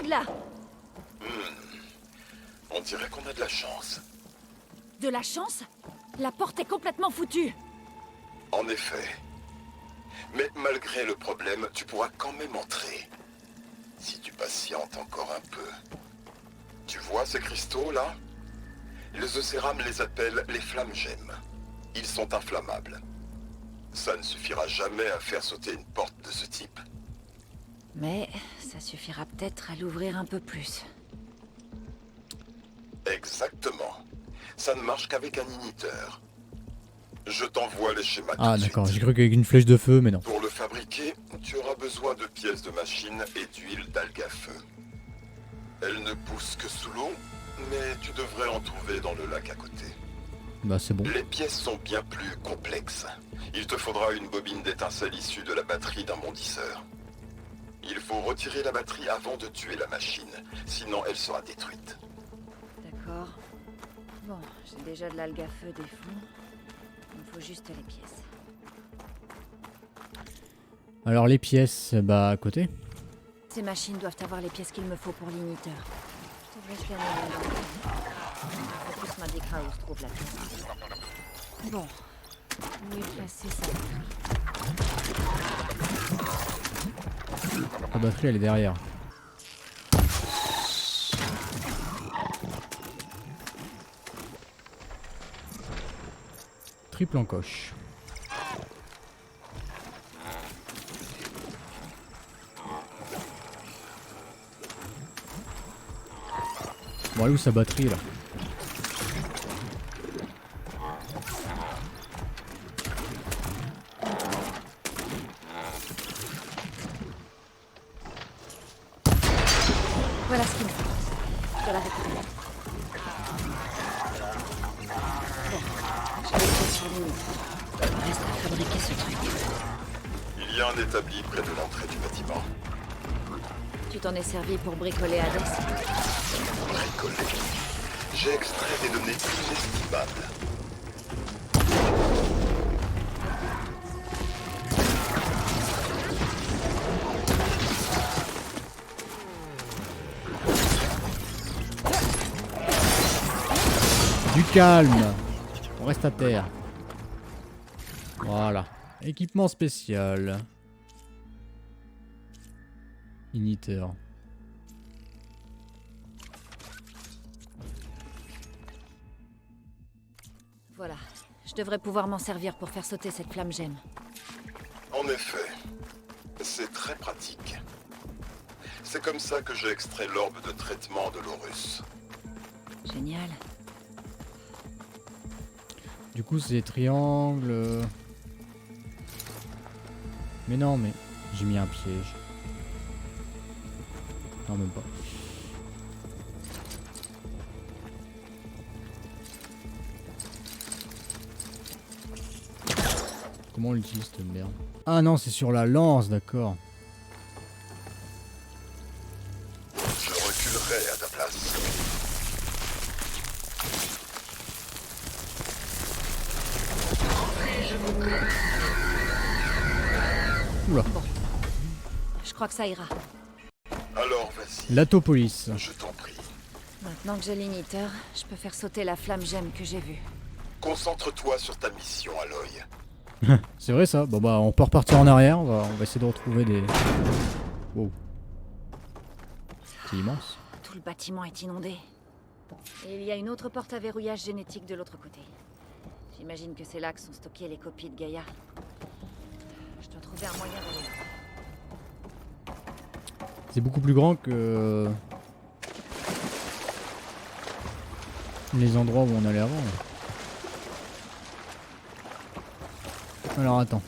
de là. On dirait qu'on a de la chance. De la chance? La porte est complètement foutue. En effet. Mais malgré le problème, tu pourras quand même entrer. Si tu patientes encore un peu. Tu vois ces cristaux là? Les Eucérames les appellent les flammes gemmes. Ils sont inflammables. Ça ne suffira jamais à faire sauter une porte de ce type. Mais ça suffira peut-être à l'ouvrir un peu plus. Exactement. Ça ne marche qu'avec un igniteur. Je t'envoie les schémas Ah tout de d'accord, j'ai suite. cru qu'avec une flèche de feu, mais non. Pour le fabriquer, tu auras besoin de pièces de machine et d'huile d'algue à feu. Elles ne poussent que sous l'eau, mais tu devrais en trouver dans le lac à côté. Bah c'est bon. Les pièces sont bien plus complexes. Il te faudra une bobine d'étincelle issue de la batterie d'un bondisseur. Il faut retirer la batterie avant de tuer la machine, sinon elle sera détruite. D'accord. Bon, j'ai déjà de l'algue à feu des fonds. Il me faut juste les pièces. Alors les pièces, bah à côté. Ces machines doivent avoir les pièces qu'il me faut pour l'igniteur. Je devrais scanner le focus m'indiquera où se trouve la pièce. Bon. Où est placée ça? La batterie elle est derrière. Triple encoche. Bon, elle est où sa batterie là? Voilà ce qu'il me faut. Je dois la récupérer. Bon, j'ai les pièces sur l'unité. Il me reste à fabriquer ce truc. Il y a un établi près de l'entrée du bâtiment. Tu t'en es servi pour bricoler Hades? Bricolé. J'ai extrait des données inestimables. Du calme. On reste à terre. Voilà. Équipement spécial. Igniteur. Voilà. Je devrais pouvoir m'en servir pour faire sauter cette flamme gemme. En effet, c'est très pratique. C'est comme ça que j'ai extrait l'orbe de traitement de l'Horus. Génial. Du coup c'est triangle. Mais non mais j'ai mis un piège. Non même pas. Comment on l'utilise cette merde? Ah non c'est sur la lance, d'accord. Je reculerai à ta place. Oula. Je crois que ça ira. Alors vas-y, L'Atopolis. je t'en prie. Maintenant que j'ai l'igniteur, je peux faire sauter la flamme gemme que j'ai vue. Concentre-toi sur ta mission, Aloy. C'est vrai ça. Bon bah on peut repartir en arrière. On va essayer de retrouver des... Wow. C'est immense. Tout le bâtiment est inondé. Et il y a une autre porte à verrouillage génétique de l'autre côté. J'imagine que c'est là que sont stockées les copies de Gaïa. Je dois trouver un moyen d'aller là. C'est beaucoup plus grand que... les endroits où on allait avant. Alors attends.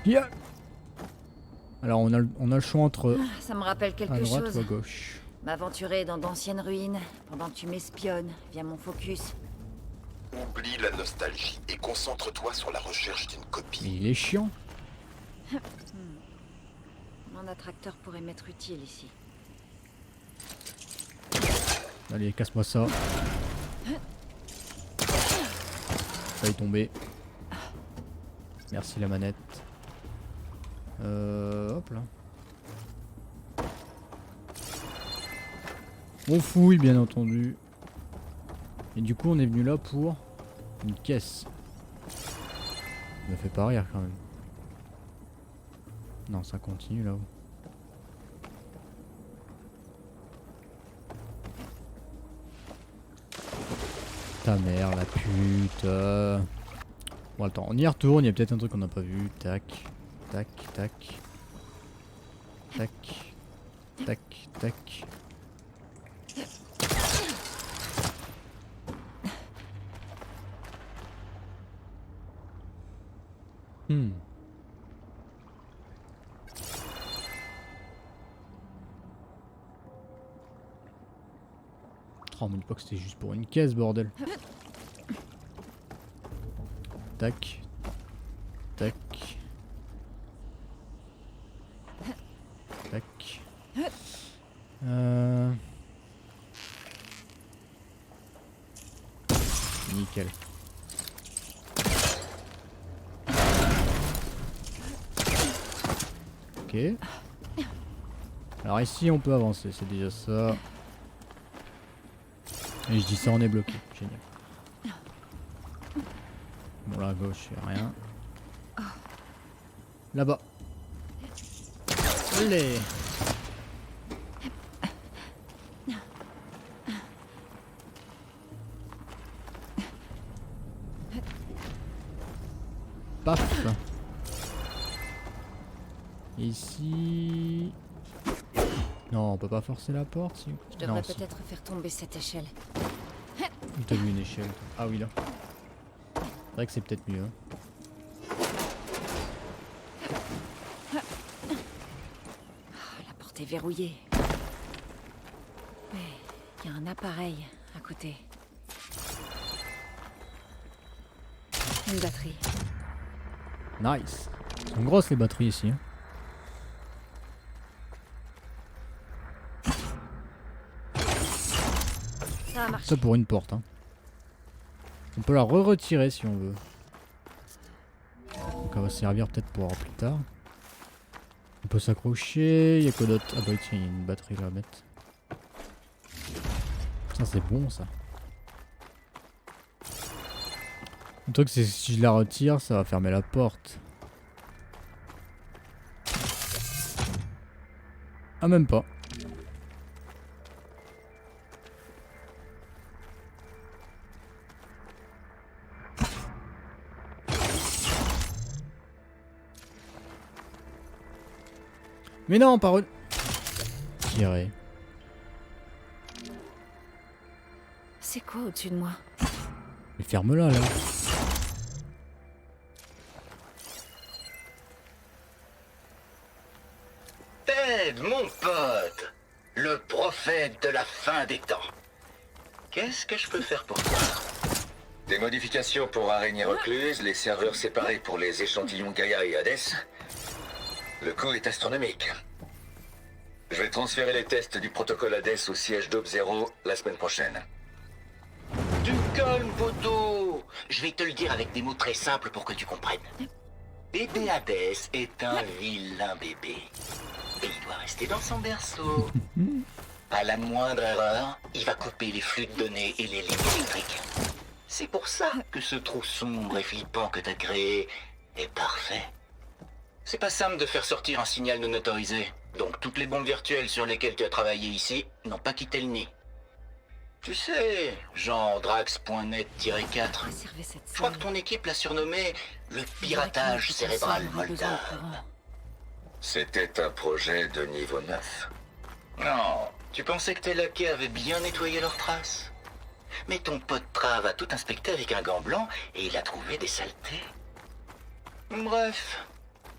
Yeah. Alors on a le choix entre Ça me rappelle à quelque droite chose. ou à gauche. M'aventurer dans d'anciennes ruines pendant que tu m'espionnes via mon focus. Oublie la nostalgie et concentre-toi sur la recherche d'une Mais copie. il est chiant. Mon attracteur pourrait m'être utile ici. Allez, casse-moi ça. Ça est tombé. Merci la manette. Hop là. On fouille bien entendu. Et du coup on est venu là pour une caisse. Ça me fait pas rire quand même. Non, ça continue là-haut. Ta mère, la pute. Bon, attends, on y retourne. Il y a peut-être un truc qu'on n'a pas vu. Tac, tac, tac. Tac, tac, tac. Hmm. Oh, me dis pas que c'était juste pour une caisse, bordel. Tac. Tac. Tac. Nickel. Ok. Alors ici on peut avancer, c'est déjà ça. Et je dis ça, on est bloqué. Génial. Bon, là à gauche, y'a rien. Là-bas. Allez. Paf. Ici. Non, on peut pas forcer la porte. Si... Je devrais peut-être faire tomber cette échelle. T'as vu une échelle? Ah oui, là. C'est vrai que c'est peut-être mieux. Hein. La porte est verrouillée. Mais il y a un appareil à côté. Une batterie. Nice. Elles sont grosses les batteries ici. Hein. Ça a marché. Ça pour une porte. Hein. On peut la retirer si on veut. Donc elle va servir peut-être pour plus tard. On peut s'accrocher. Il y a quoi d'autre? Ah bah tiens, il y a une batterie là à mettre. Ça c'est bon ça. Le truc c'est que si je la retire, ça va fermer la porte. Ah même pas. Mais non, parole. Tirer. C'est quoi au-dessus de moi? Mais ferme-la là. Ted, mon pote, le prophète de la fin des temps. Qu'est-ce que je peux faire pour toi? Des modifications pour araignée recluse, les serveurs séparés pour les échantillons Gaïa et Hades. Le coût est astronomique. Je vais transférer les tests du protocole Hades au siège d'Aube Zero la semaine prochaine. Du calme, poteau. Je vais te le dire avec des mots très simples pour que tu comprennes. Bébé Hades est un vilain bébé. Et il doit rester dans son berceau. À la moindre erreur, il va couper les flux de données et les lignes électriques. C'est pour ça que ce trou sombre et flippant que t'as créé est parfait. C'est pas simple de faire sortir un signal non autorisé. Donc toutes les bombes virtuelles sur lesquelles tu as travaillé ici n'ont pas quitté le nid. Tu sais, genre Drax.net-4. Je crois que ton équipe l'a surnommé le piratage cérébral moldave. C'était un projet de niveau 9. Non, tu pensais que tes laquais avaient bien nettoyé leurs traces? Mais ton pote Trav a tout inspecté avec un gant blanc et il a trouvé des saletés. Bref,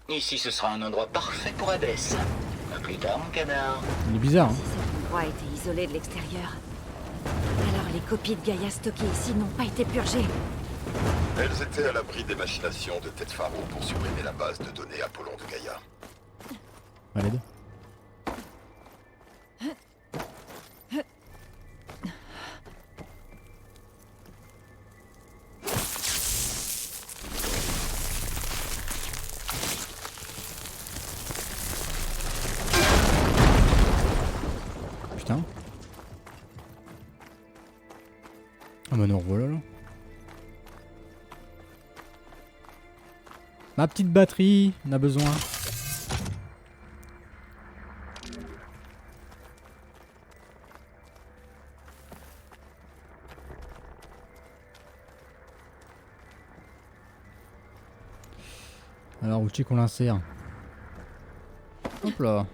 ici ce sera un endroit parfait pour Hades. À plus tard, mon canard. Il est bizarre. Hein. Cet endroit était isolé de l'extérieur. Alors les copies de Gaïa stockées ici n'ont pas été purgées. Elles étaient à l'abri des machinations de Ted Faro pour supprimer la base de données Apollon de Gaïa. Valide. Putain. Ah bah nous revoilà là. Ma petite batterie, on a besoin. Alors où tu qu'on l'insère? Hop là.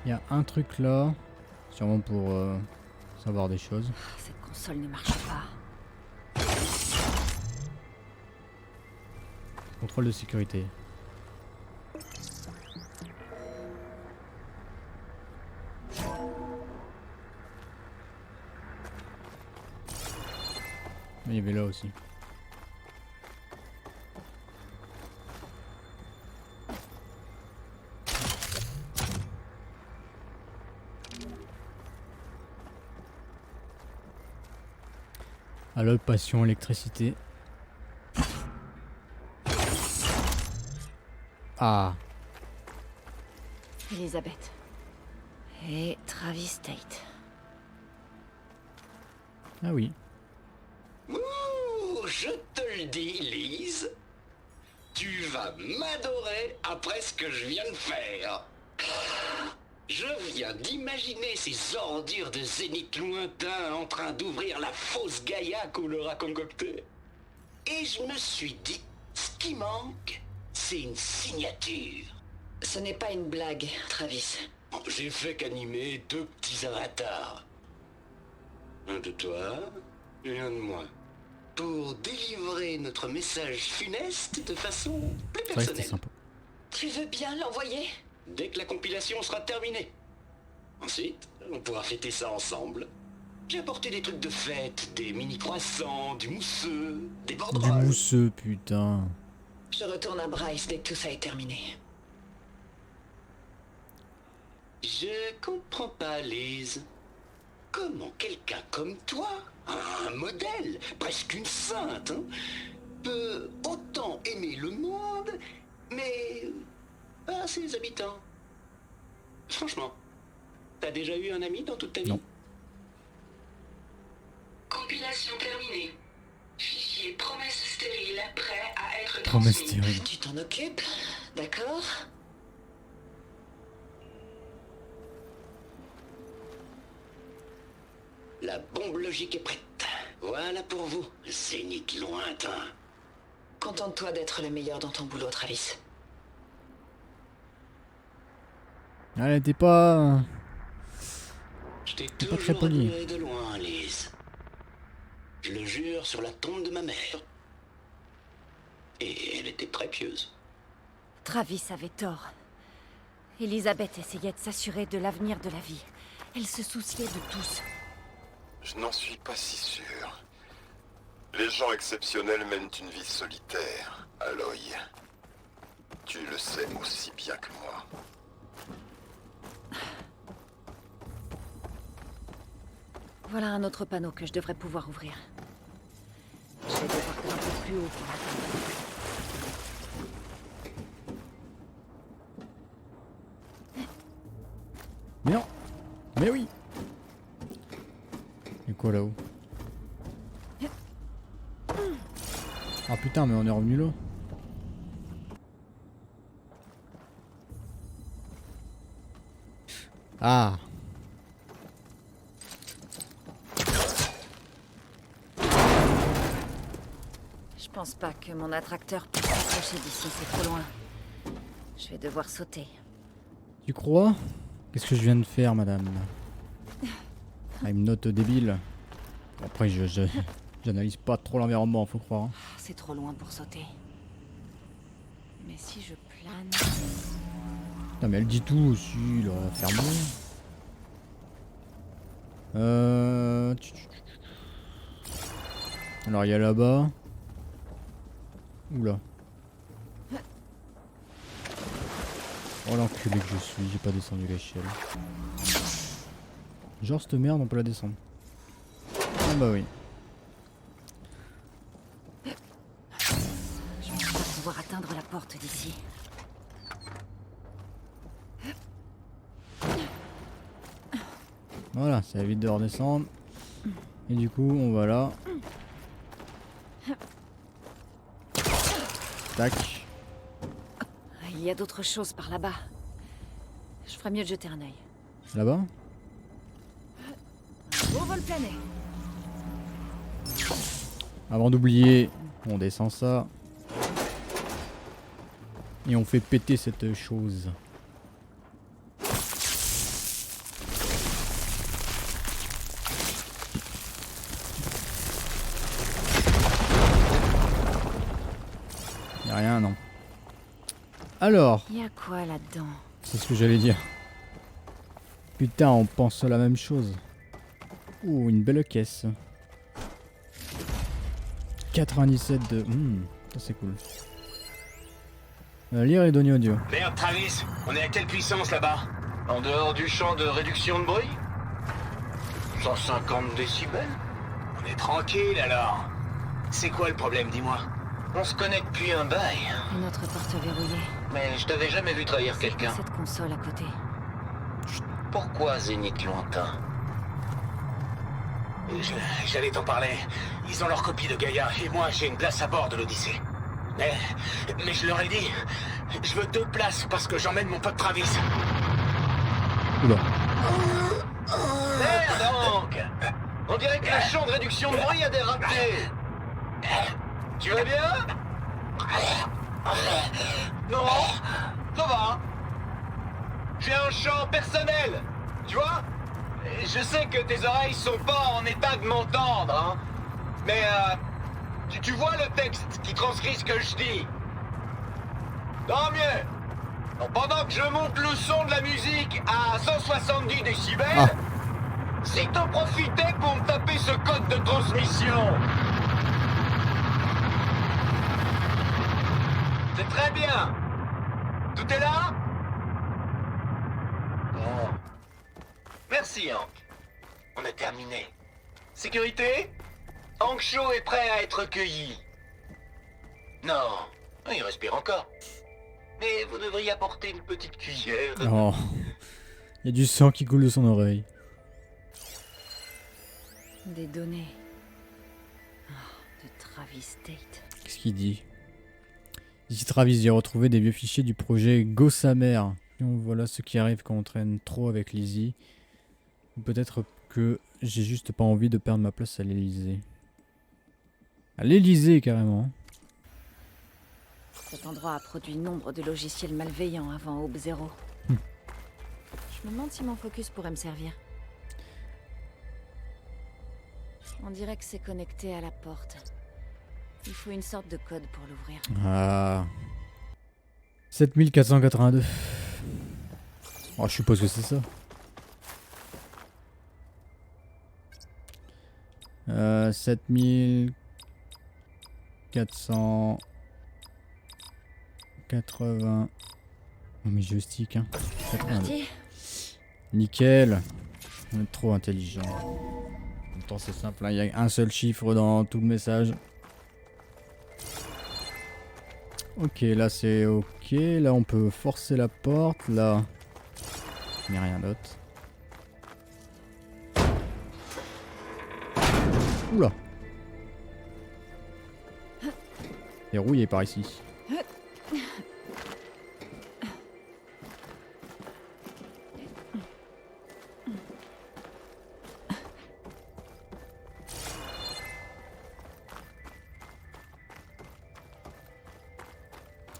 Il y a un truc là. Sûrement pour savoir des choses. Cette console ne marche pas. Contrôle de sécurité. Il y avait là aussi. Allo, passion, électricité. Ah. Elizabeth. Et Travis Tate. Ah oui. Ouh, je te le dis, Lise. Tu vas m'adorer après ce que je viens de faire. Je viens d'imaginer ces ordures de zénith lointain en train d'ouvrir la fausse Gaïa qu'on leur a concoctée. Et je me suis dit, ce qui manque, c'est une signature. Ce n'est pas une blague, Travis. J'ai fait qu'animer 2 petits avatars. Un de toi et un de moi. Pour délivrer notre message funeste de façon plus C'est vrai que c'était personnelle. sympa. Tu veux bien l'envoyer? Dès que la compilation sera terminée. Ensuite, on pourra fêter ça ensemble. J'ai apporté des trucs de fête, des mini croissants, du mousseux, des Du borderoles. mousseux, putain. Je retourne à Bryce dès que tout ça est terminé. Je comprends pas, Lise. Comment quelqu'un comme toi, un modèle, presque une sainte, hein, peut autant aimer le monde, mais pas ses habitants? Franchement, t'as déjà eu un ami dans toute ta vie? Non. Compilation terminée. Fichier promesse stérile prêt à être Promesse transmis. stérile. Tu t'en occupes, d'accord? La bombe logique est prête. Voilà pour vous, zénith lointain. Contente-toi d'être le meilleur dans ton boulot, Travis. Elle était pas... Je t'ai pas très toujours poli. admiré de loin, Lise. Je le jure sur la tombe de ma mère. Et elle était très pieuse. Travis avait tort. Elizabeth essayait de s'assurer de l'avenir de la vie. Elle se souciait de tous. Je n'en suis pas si sûr. Les gens exceptionnels mènent une vie solitaire, Aloy. Tu le sais aussi bien que moi. Voilà un autre panneau que je devrais pouvoir ouvrir. Je vais devoir un peu plus haut pour l'atteindre. Mais non. Mais oui. Et quoi là-haut? Ah putain, mais on est revenu là. Ah. Je pense pas que mon attracteur puisse s'approcher d'ici, c'est trop loin. Je vais devoir sauter. Tu crois? Qu'est-ce que je viens de faire, madame? Ah, il me note débile. Après, j'analyse pas trop l'environnement, faut croire. Hein. C'est trop loin pour sauter. Mais si je plane... Putain, mais elle dit tout aussi, là. Ferme-le. Alors, il y a là-bas. Oula. Oh l'enculé que je suis, j'ai pas descendu l'échelle. Genre cette merde on peut la descendre. Ah bah oui. Je vais pas pouvoir atteindre la porte d'ici. Voilà, ça évite de redescendre. Et du coup, on va là. Tac. Il y a d'autres choses par là-bas. Je ferais mieux de jeter un œil. Là-bas? Beau vol plané. Avant d'oublier, on descend ça. Et on fait péter cette chose. Y'a rien, non. Alors, Il y a quoi là-dedans? c'est ce que j'allais dire. Putain, on pense à la même chose. Ouh, une belle caisse. 97 de... ça c'est cool. Lire et donner audio. Merde, Travis, on est à quelle puissance là-bas? En dehors du champ de réduction de bruit? 150 décibels? On est tranquille alors. C'est quoi le problème, dis-moi? On se connaît depuis un bail, Une autre porte verrouillée. mais je t'avais jamais vu trahir quelqu'un. Cette console à côté. Pourquoi Zénith lointain? J'allais t'en parler. Ils ont leur copie de Gaïa, et moi j'ai une place à bord de l'Odyssée. Mais je leur ai dit, je veux 2 places parce que j'emmène mon pote Travis. Oula. Merde donc! On dirait que la champ de réduction de bruit a dérapé. Tu vas bien? Non, ça va. J'ai un champ personnel, tu vois? Je sais que tes oreilles sont pas en état de m'entendre, hein. Mais tu vois le texte qui transcrit ce que je dis. Tant mieux. Donc, pendant que je monte le son de la musique à 170 décibels, si t'en profitais pour me taper ce code de transmission. C'est très bien. Tout est là? Bon. Merci, Hank. On a terminé. Sécurité? Hank Shaw est prêt à être cueilli. Non, il respire encore. Mais vous devriez apporter une petite cuillère. Oh. Il y a du sang qui coule de son oreille. Des données. De Travis Tate. Qu'est-ce qu'il dit? Ici Travis, j'ai retrouvé des vieux fichiers du projet Gossamer. Donc voilà ce qui arrive quand on traîne trop avec Lizzie. Ou peut-être que j'ai juste pas envie de perdre ma place à l'Elysée. À l'Elysée carrément. Cet endroit a produit nombre de logiciels malveillants avant Aube Zéro. Je me demande si mon focus pourrait me servir. On dirait que c'est connecté à la porte. Il faut une sorte de code pour l'ouvrir. Ah. 7482. Oh, je suppose que c'est ça. 7480. Oh mais je stick hein. 82. Parti. Nickel. On est trop intelligent. En même temps c'est simple, hein. Il y a un seul chiffre dans tout le message. Ok, là c'est ok. Là on peut forcer la porte. Là, mais rien d'autre. Oula. Verrouillé par ici.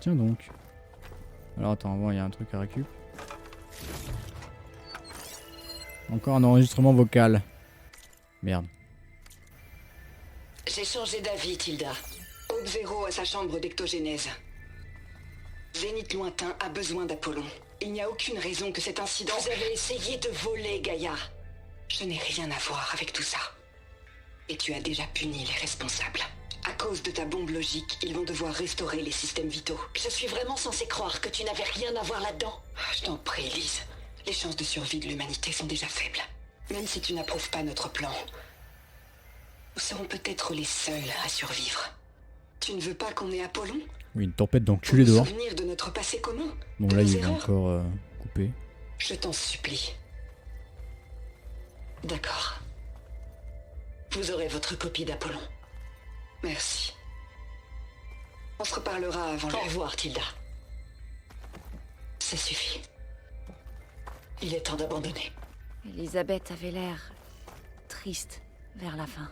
Tiens donc. Alors attends, il y a un truc à récup. Encore un enregistrement vocal. Merde. J'ai changé d'avis, Tilda. Aube Zéro a sa chambre d'ectogénèse. Zénith lointain a besoin d'Apollon. Il n'y a aucune raison que cet incident... Vous avez essayé de voler, Gaïa. Je n'ai rien à voir avec tout ça. Et tu as déjà puni les responsables. À cause de ta bombe logique, ils vont devoir restaurer les systèmes vitaux. Je suis vraiment censée croire que tu n'avais rien à voir là-dedans. Je t'en prie, Lise. Les chances de survie de l'humanité sont déjà faibles. Même si tu n'approuves pas notre plan, nous serons peut-être les seuls à survivre. Tu ne veux pas qu'on ait Apollon? Oui, une tempête d'enculés dehors. Souvenir de notre passé commun? Bon De là nos il est erreurs? encore coupé. Je t'en supplie. D'accord. Vous aurez votre copie d'Apollon. Merci. On se reparlera avant le... Au revoir, Tilda. Ça suffit. Il est temps d'abandonner. Elisabeth avait l'air triste vers la fin.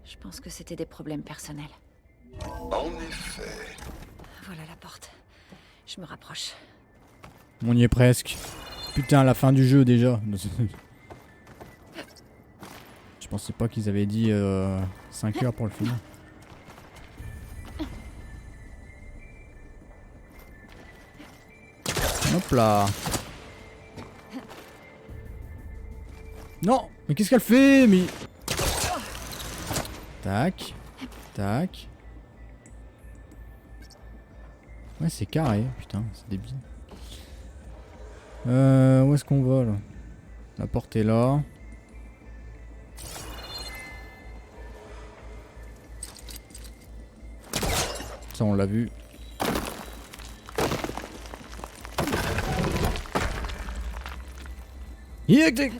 Je pense que c'était des problèmes personnels. En effet. Voilà la porte. Je me rapproche. On y est presque. Putain, la fin du jeu déjà. Je pensais pas qu'ils avaient dit 5 heures pour le film. Hop là. Non, mais qu'est-ce qu'elle fait, mais... Tac. Tac. Ouais, c'est carré, putain, c'est débile. Où est-ce qu'on va là? La porte est là. Ça, on l'a vu. Yek!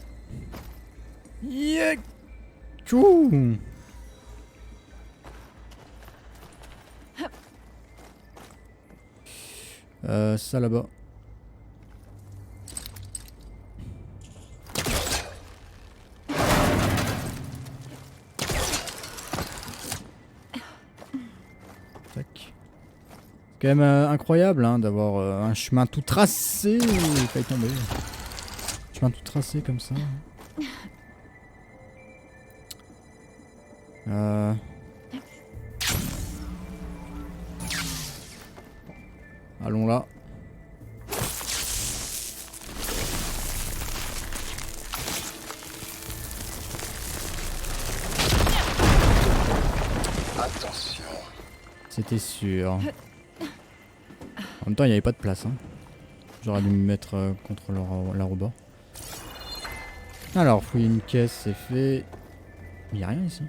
Yek! Tchou! Ça là-bas. Tac. C'est quand même incroyable hein, d'avoir un chemin tout tracé. Il a failli tomber. Chemin tout tracé comme ça. Allons là. Attention. C'était sûr. En même temps, il n'y avait pas de place. Hein. J'aurais dû me mettre contre la robot. Alors, fouiller une caisse, c'est fait. Il n'y a rien ici.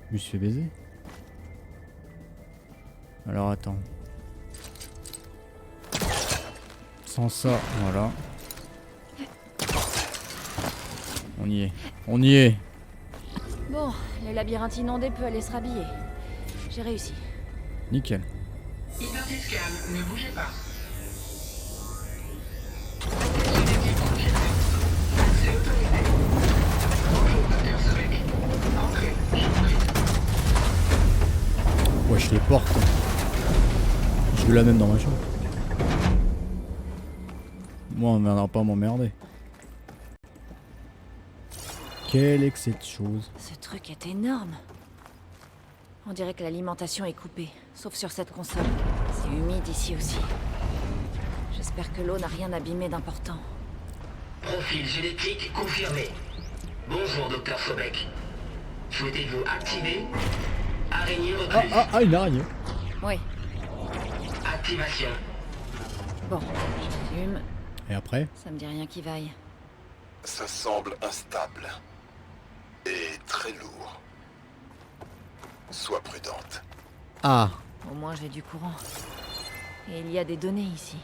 Je me suis fait baiser. Alors, attends. Sans ça, voilà. On y est. On y est. Bon, le labyrinthe inondé peut aller se rhabiller. J'ai réussi. Nickel. Hypertiscal, ne bougez pas. C'est autorisé. Bonjour, Dr. Sobek. Entrez, je vous prie. Ouais, je les porte. Je veux la même dans ma chambre. Moi, on viendra pas m'emmerder. Quel excès de choses. Ce truc est énorme. On dirait que l'alimentation est coupée, sauf sur cette console. C'est humide ici aussi. J'espère que l'eau n'a rien abîmé d'important. Profil génétique confirmé. Bonjour, Dr. Sobek. Souhaitez-vous activer araignée recluse? Une araignée. Oui. Activation. Bon, j'allume. Et après? Ça me dit rien qui vaille. Ça semble instable. Et très lourd. Sois prudente. Ah. Au moins j'ai du courant. Et il y a des données ici.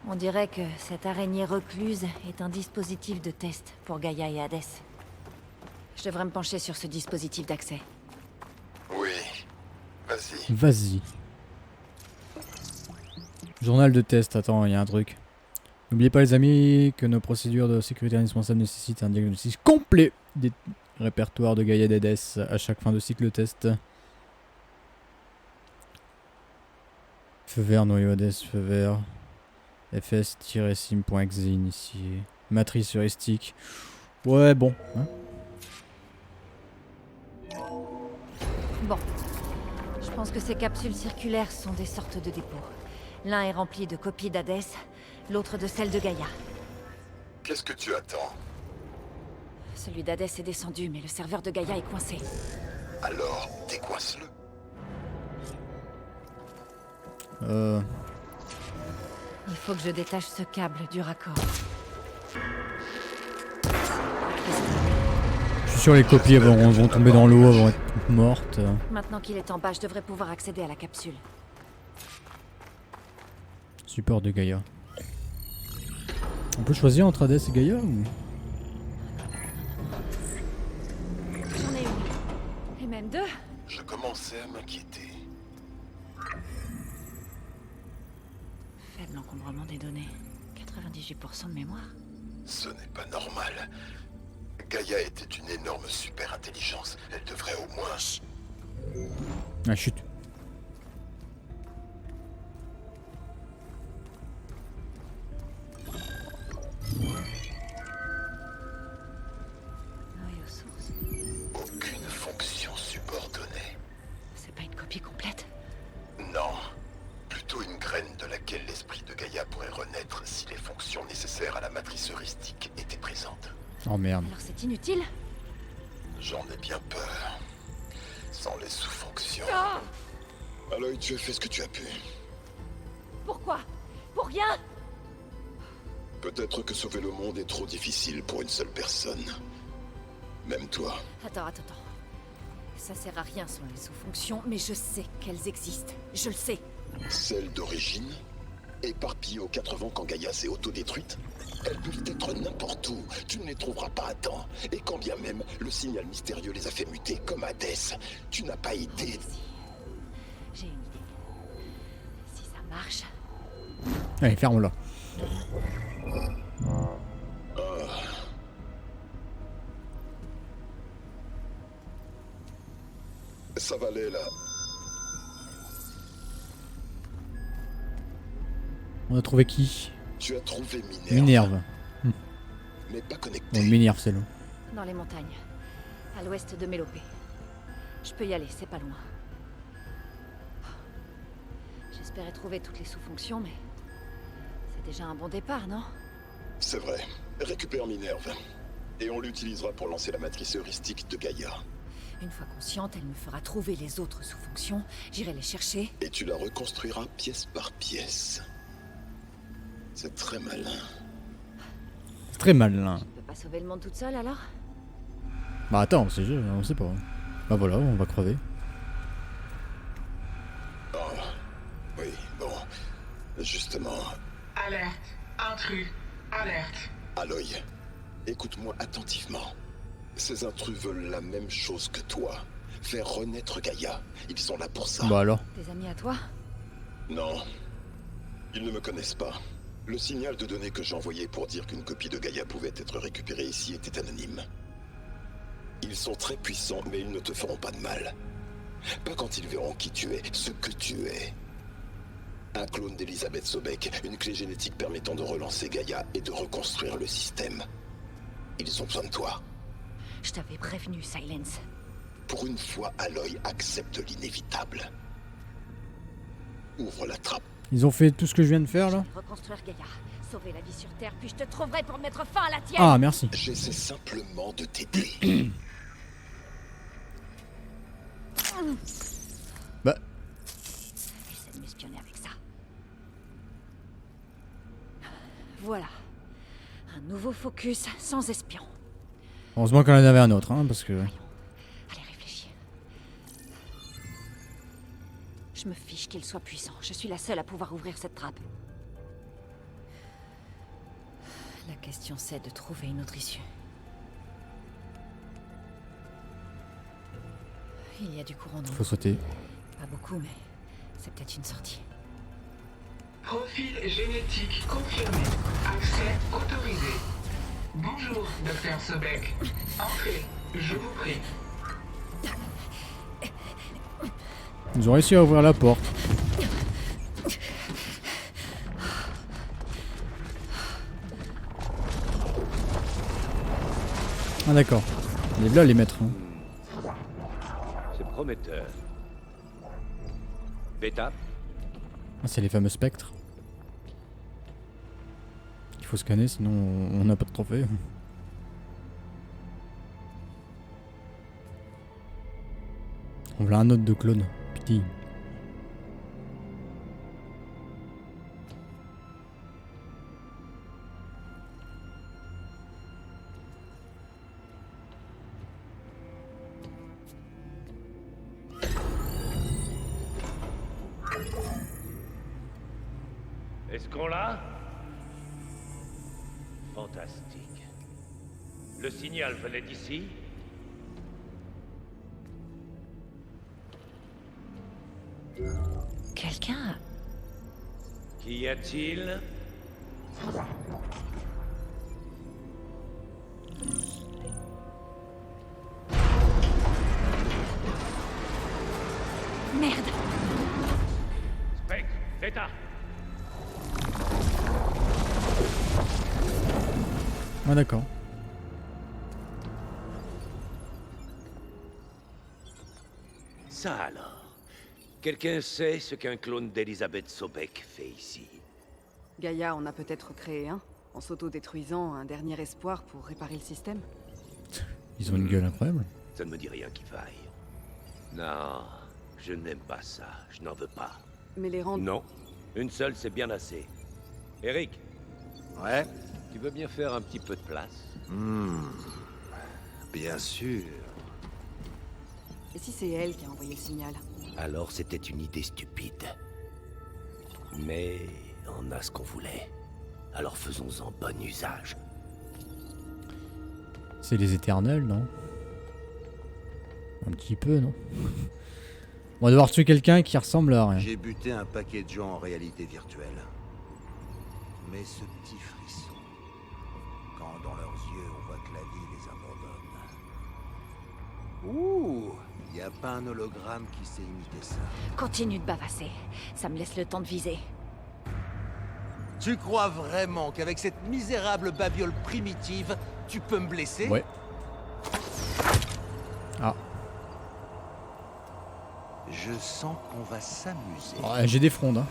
On dirait que cette araignée recluse est un dispositif de test pour Gaïa et Hades. Je devrais me pencher sur ce dispositif d'accès. Oui. Vas-y. Vas-y. Journal de test. Attends, il y a un truc. N'oubliez pas les amis que nos procédures de sécurité indispensables nécessitent un diagnostic complet des répertoires de Gaïa et Hades à chaque fin de cycle test. Feu vert, noyau Hades, feu vert. fs-sim.exe initié. Matrice heuristique. Ouais, bon. Hein. Bon. Je pense que ces capsules circulaires sont des sortes de dépôts. L'un est rempli de copies d'Hadès, l'autre de celles de Gaïa. Qu'est-ce que tu attends? Celui d'Hadès est descendu, mais le serveur de Gaïa est coincé. Alors, décoince-le. Il faut que je détache ce câble du raccord. Je suis sûr les copies vont tomber dans l'eau, elles vont être mortes. Maintenant qu'il est en bas, je devrais pouvoir accéder à la capsule. Support de Gaïa. On peut choisir entre Hades et Gaïa ou... deux. Je commençais à m'inquiéter. Faible encombrement des données. 98% de mémoire. Ce n'est pas normal. Gaïa était une énorme super-intelligence. Elle devrait au moins... Ah, chut. Noyau source. Aucune fonction subordonnée. C'est pas une copie complète. Non. Plutôt une graine de laquelle l'esprit de Gaïa pourrait renaître si les fonctions nécessaires à la matrice heuristique étaient présentes. Oh merde. Alors c'est inutile? J'en ai bien peur. Sans les sous-fonctions... Ah! Aloy, tu as fait ce que tu as pu. Pourquoi? Pour rien? Peut-être que sauver le monde est trop difficile pour une seule personne. Même toi. Attends. Ça sert à rien sans les sous-fonctions, mais je sais qu'elles existent. Je le sais. Celles d'origine, éparpillées aux quatre vents quand Gaïa s'est autodétruite, elles peuvent être n'importe où. Tu ne les trouveras pas à temps. Et quand bien même le signal mystérieux les a fait muter comme Hadès, tu n'as pas été... J'ai une idée. Si ça marche... Allez, ferme-la. Ça valait là. On a trouvé qui? Tu as trouvé Minerve. Minerve. Mais pas Bon, connecté. Minerve, c'est long. Dans les montagnes. À l'ouest de Mélopée. Je peux y aller, c'est pas loin. J'espérais trouver toutes les sous-fonctions, mais... c'est déjà un bon départ, non? C'est vrai. Récupère Minerve. Et on l'utilisera pour lancer la matrice heuristique de Gaïa. Une fois consciente, elle me fera trouver les autres sous-fonctions. J'irai les chercher. Et tu la reconstruiras pièce par pièce. C'est très malin. C'est très malin. Je peux pas sauver le monde toute seule, alors? Bah attends, on sait pas. Bah voilà, on va crever. Oh, oui, bon. Justement, Alerte. Intrus. Alerte. Aloy, écoute-moi attentivement. Ces intrus veulent la même chose que toi. Faire renaître Gaïa. Ils sont là pour ça. Bah alors. Des amis à toi? Non. Ils ne me connaissent pas. Le signal de données que j'ai envoyé pour dire qu'une copie de Gaïa pouvait être récupérée ici était anonyme. Ils sont très puissants, mais ils ne te feront pas de mal. Pas quand ils verront qui tu es, ce que tu es. Un clone d'Elisabeth Sobek, une clé génétique permettant de relancer Gaïa et de reconstruire le système. Ils ont besoin de toi. Je t'avais prévenu, Silence. Pour une fois, Aloy accepte l'inévitable. Ouvre la trappe. Ils ont fait tout ce que je viens de faire là? Reconstruire Gaïa, sauver la vie sur Terre, puis je te trouverai pour mettre fin à la tienne. Ah, merci. J'essaie simplement de t'aider. Bah, Essaie de m'espionner avec ça. Voilà. Un nouveau focus sans espion. heureusement qu'on en avait un autre, hein, parce que... Allez, réfléchis. Je me fiche qu'il soit puissant. Je suis la seule à pouvoir ouvrir cette trappe. La question c'est de trouver une autre issue. Il y a du courant dans Faut l'eau. sauter. Pas beaucoup, mais c'est peut-être une sortie. Profil génétique confirmé. Accès autorisé. Bonjour, Dr. Sobek. Entrez, je vous prie. Ils ont réussi à ouvrir la porte. Ah d'accord. Il est là les maîtres. Hein. C'est prometteur. Beta, Ah, c'est les fameux spectres. Il faut scanner sinon on n'a pas de trophée. On voulait un autre de clone. Putain. est-ce qu'on l'a? Fantastique. Le signal venait d'ici? Quelqu'un... Qu'y a-t-il? Merde! Spec, Zeta. Ah d'accord. Ça alors. Quelqu'un sait ce qu'un clone d'Elisabeth Sobek fait ici? Gaïa en a peut-être créé un, en s'auto-détruisant un dernier espoir pour réparer le système. Ils ont une gueule incroyable. Ça ne me dit rien qui vaille. Non, je n'aime pas ça. Je n'en veux pas. Mais les rendre... Non, une seule, c'est bien assez. Eric, Ouais, tu veux bien faire un petit peu de place? bien sûr. Et si c'est elle qui a envoyé le signal? Alors c'était une idée stupide. Mais on a ce qu'on voulait. Alors faisons-en bon usage. C'est les éternels, non? Un petit peu, non? On va devoir tuer quelqu'un qui ressemble à rien. J'ai buté un paquet de gens en réalité virtuelle. Mais ce petit frisson, quand dans leurs yeux on voit que la vie les abandonne. Ouh, y a pas un hologramme qui sait imiter ça. Continue de bavasser. Ça me laisse le temps de viser. Tu crois vraiment qu'avec cette misérable babiole primitive, tu peux me blesser? Ouais. Ah. Je sens qu'on va s'amuser. Oh, j'ai des frondes, hein.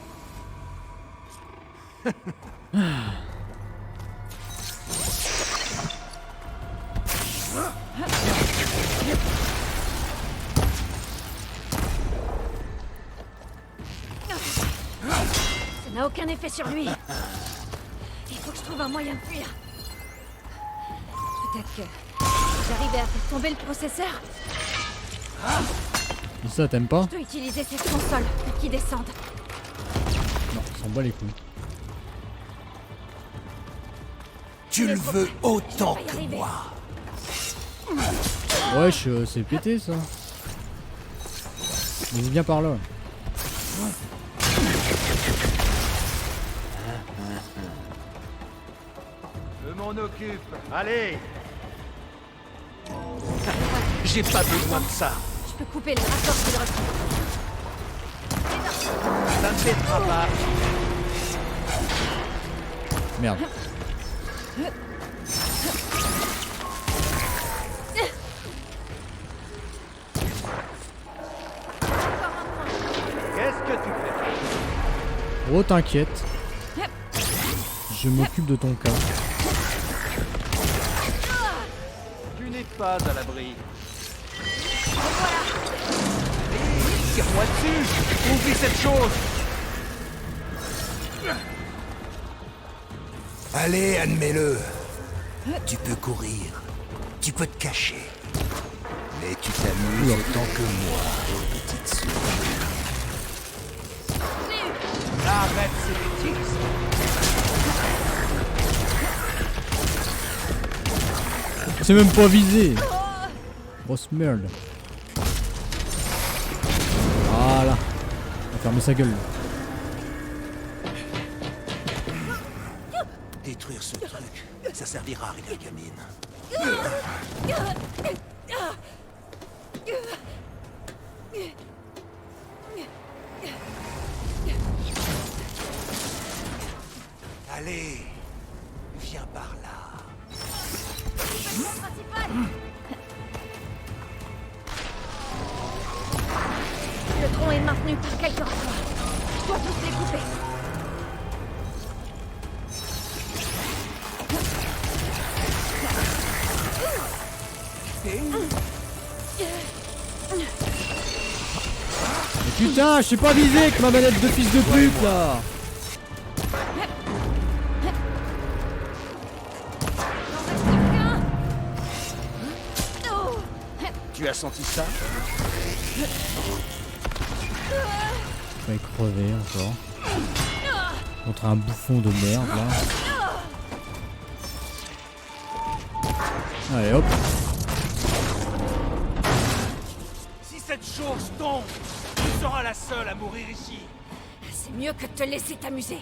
Ça n'a aucun effet sur lui. Il faut que je trouve un moyen de fuir. Peut-être que j'arrive à faire tomber le processeur. Et ça, t'aimes pas? Je dois utiliser cette console pour qu'il descende. Non, s'en bat les couilles. Tu le veux autant On va y que arriver. moi. Wesh, c'est pété ça. Mais viens par là. Je m'en occupe. Allez. J'ai pas besoin de ça. Je peux couper les rapports qu'il reçoit. Ça ne t'aidera pas. Merde. Qu'est-ce que tu fais? Oh, t'inquiète. Je m'occupe de ton cas. Tu n'es pas à l'abri. Tire-moi dessus. Oublie cette chose. Allez, admets-le. Tu peux courir. Tu peux te cacher. Mais tu t'amuses autant que moi, petite souris. Arrête ces bêtises. C'est même pas visé. Grosse merde. Voilà. On va fermer sa gueule. Détruire ce truc, ça servira à rien, gamine. Allez, viens par là. Le tronc est maintenu par quelques rapports. Je dois tous les couper. Mais putain, je suis pas visé avec ma manette de fils de pute là. Tu as senti ça? Je vais crever encore. Contre un bouffon de merde là. Allez hop. Si cette chose tombe, seras la seule à mourir ici. C'est mieux que de te laisser t'amuser.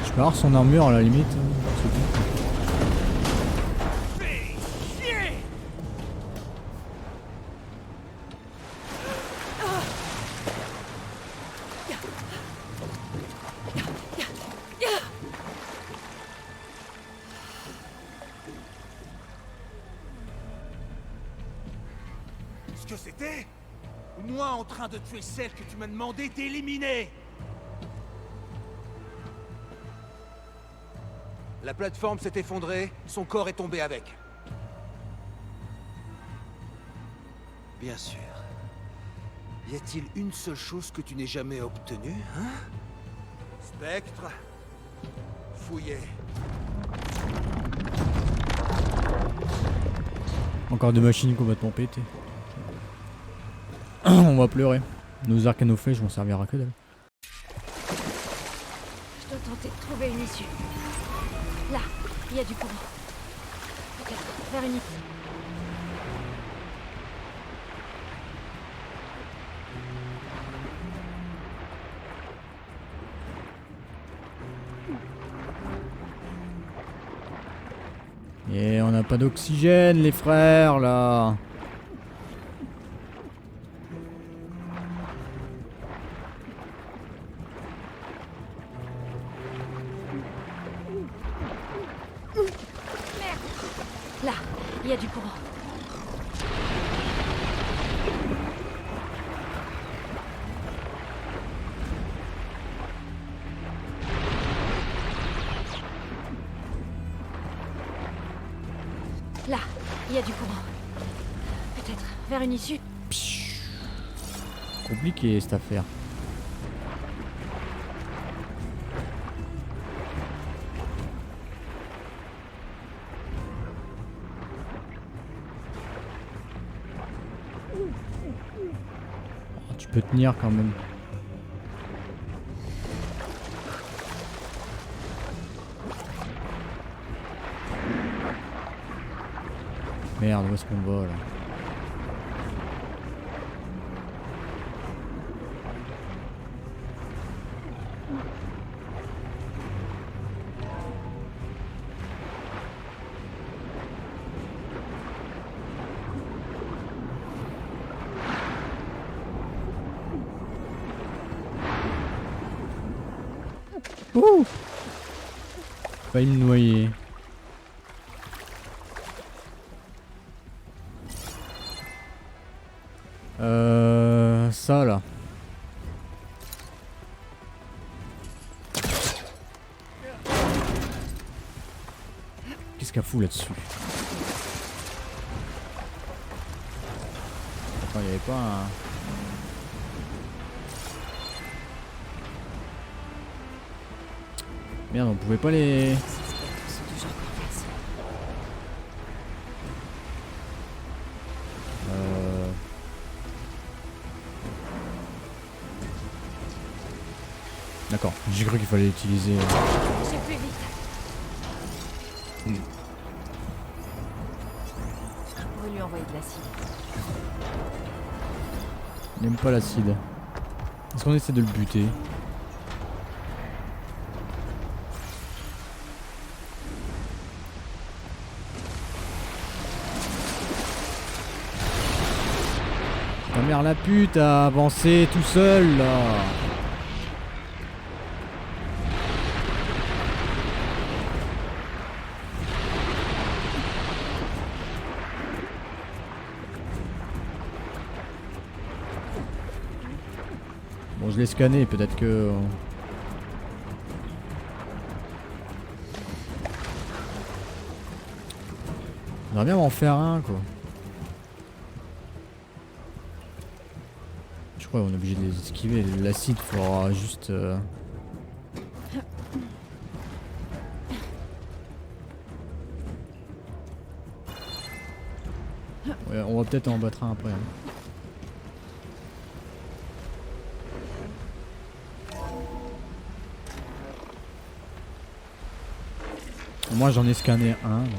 Je peux avoir son armure à la limite. C'est tout. Ce que c'était? Moi en train de tuer celle que tu m'as demandé d'éliminer. La plateforme s'est effondrée, son corps est tombé avec. Bien sûr. Y a-t-il une seule chose que tu n'aies jamais obtenue, hein? Spectre, fouillez. Encore deux machines complètement pétées. On va pleurer. Nos arcanoflèches vont servir à que dalle. Je dois tenter de trouver une issue. Là, il y a du courant. Peut-être vers une issue. Et on n'a pas d'oxygène, les frères, là. Là, il y a du courant. Là, il y a du courant. Peut-être vers une issue. Compliqué cette affaire. Oh, tu peux tenir quand même. Merde, où est-ce qu'on va là? Ouh! Failli me noyer. Ça là. Qu'est-ce qu'elle fout là-dessus? Attends, il n'y avait pas un... Merde, on pouvait pas les... D'accord, j'ai cru qu'il fallait utiliser... J'ai plus vite. Je pourrais lui envoyer de l'acide. Il n'aime pas l'acide. Est-ce qu'on essaie de le buter? Ta mère la pute a avancé tout seul là. Bon, je l'ai scanné, peut-être que... On va bien en faire un, quoi. Je crois qu'on est obligé de les esquiver. L'acide, il faudra juste... Ouais, on va peut-être en battre un après. Hein. moi j'en ai scanné un, donc...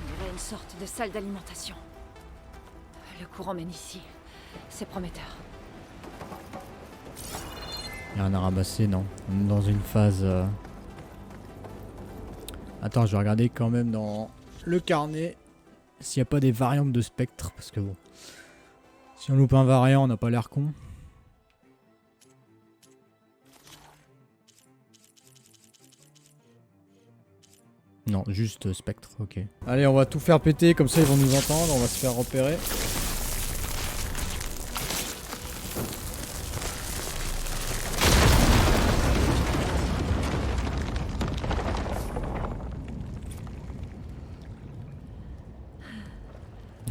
On dirait une sorte de salle d'alimentation. Le courant mène ici. C'est prometteur. Y'a rien à ramasser, non. On est dans une phase... Attends, je vais regarder quand même dans le carnet s'il n'y a pas des variantes de spectre. Parce que bon, si on loupe un variant, on n'a pas l'air con. Non, juste spectre, ok. Allez, on va tout faire péter, comme ça ils vont nous entendre, on va se faire repérer.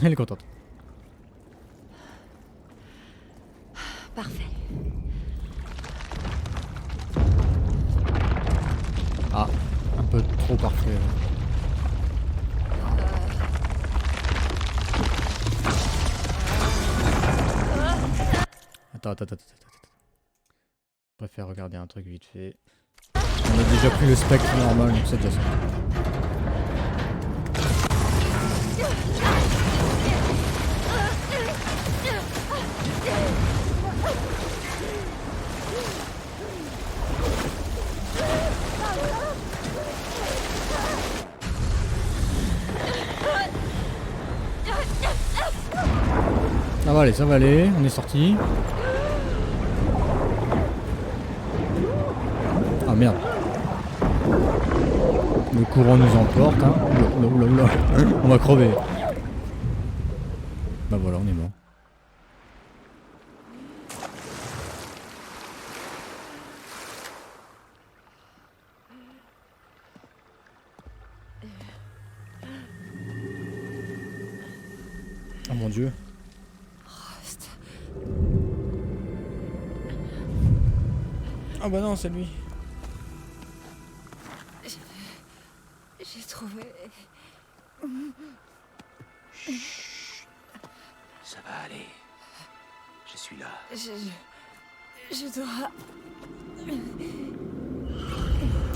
Elle est contente. Parfait. Ah, un peu trop parfait. Attends. Je préfère regarder un truc vite fait. On a déjà pris le spectre normal, donc c'est déjà ça. Ça va aller, on est sorti. Ah merde. Le courant nous emporte, hein. Oula. On va crever. Bah voilà, on est mort. Oh mon Dieu. Ah bah non, c'est lui. J'ai trouvé... Chut. Ça va aller. Je suis là. Je dois...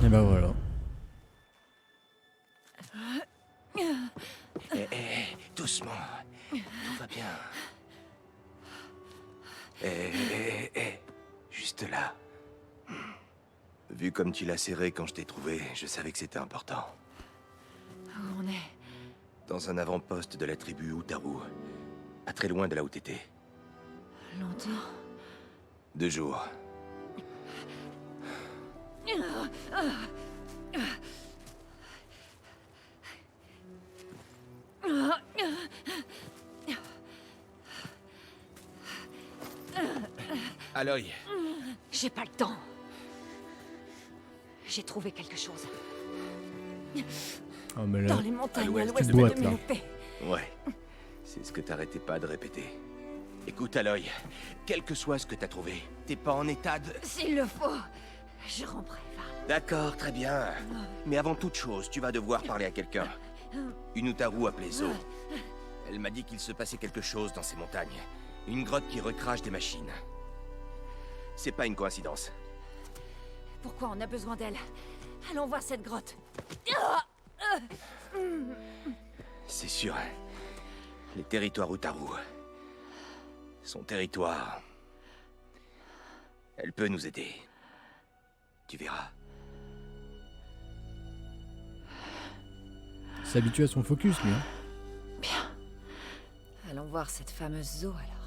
Et bah voilà. Doucement. Tout va bien. Juste là. Vu comme tu l'as serré quand je t'ai trouvé, je savais que c'était important. Où on est? Dans un avant-poste de la tribu Utaru. Pas très loin de là où t'étais. Longtemps? 2 jours. Aloy. J'ai pas le temps. J'ai trouvé quelque chose. Oh mais là, Dans les montagnes à l'ouest boîte, de là. Mélopée. Ouais. C'est ce que t'arrêtais pas de répéter. Écoute, Aloy, quel que soit ce que t'as trouvé, t'es pas en état de... S'il le faut, je ramperai. D'accord, très bien. Mais avant toute chose, tu vas devoir parler à quelqu'un. Une Utaru appelée Zo. Elle m'a dit qu'il se passait quelque chose dans ces montagnes. Une grotte qui recrache des machines. C'est pas une coïncidence. Pourquoi on a besoin d'elle? Allons voir cette grotte. C'est sûr. Les territoires Utaru. Son territoire. Elle peut nous aider. Tu verras. il s'est habitué à son focus lui. Hein. Bien. Allons voir cette fameuse Zo alors.